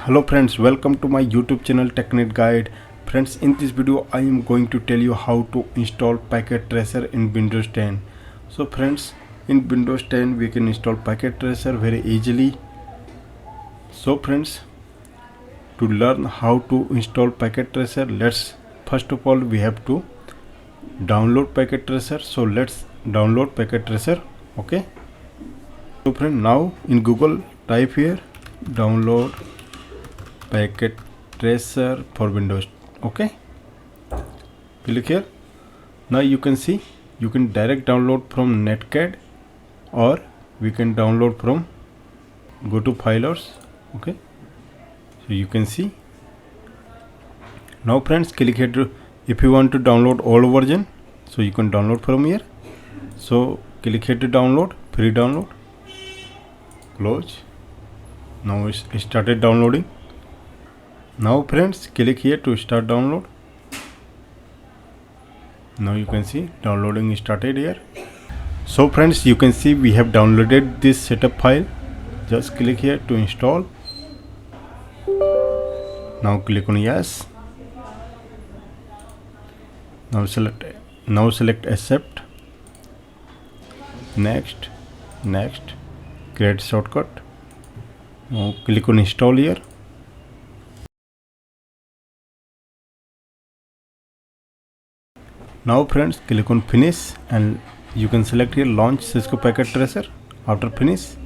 Hello friends, welcome to my YouTube channel TechNet Guide. Friends, in this video I am going to tell you how to install packet tracer in Windows 10. So friends, in Windows 10 we can install packet tracer very easily. So friends, to learn how to install packet tracer, let's first of all we have to download packet tracer. So let's download packet tracer. Okay. So friend, now in Google type here download packet tracer for Windows. Okay, click here. Now you can see you can direct download from Netcad, or we can download from go to filers. Okay, so you can see. Now friends, click here to, if you want to download all version, so you can download from here. So click here to download, free download, close. Now it's started downloading. Now friends, click here to start download. Now you can see downloading started here. So friends, you can see we have downloaded this setup file. Just click here to install. Now click on yes. Now select accept. Next. Create shortcut. Now click on install here. Now friends, click on finish and you can select here launch CISCO packet tracer. After finish,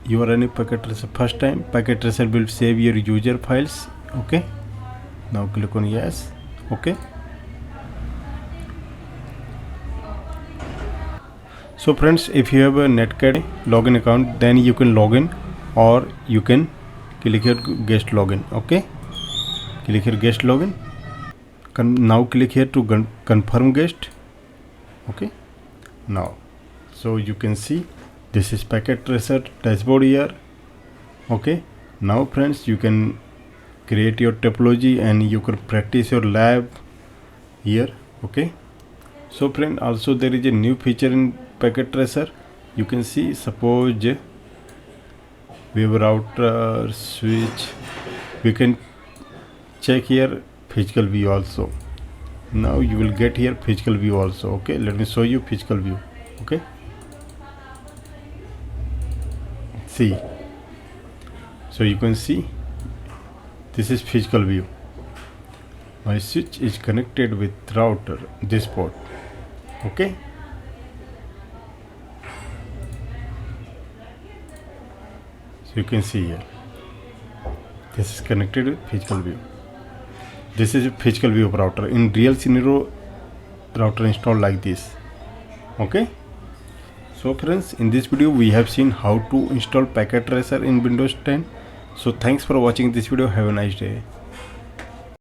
you are running packet tracer first time. Packet tracer will save your user files. Okay. Now click on yes. Okay. So friends, if you have a Netcad login account, then you can log in, or you can click here guest login. Okay. Click here guest login. Now click here to confirm guest. Okay. Now, so you can see this is packet tracer dashboard here. Okay. Now friends, you can create your topology and you can practice your lab here. Okay. So friend, also there is a new feature in packet tracer. You can see, suppose we have router switch, we can check here physical view also. Now you will get here physical view also. Okay, let me show you physical view. Okay, see, so you can see this is physical view. My switch is connected with router, this port. Okay, so you can see here this is connected with physical view. This is a physical view of router. In real scenario, router installed like this. Okay. So friends, in this video we have seen how to install packet tracer in Windows 10. So thanks for watching this video. Have a nice day.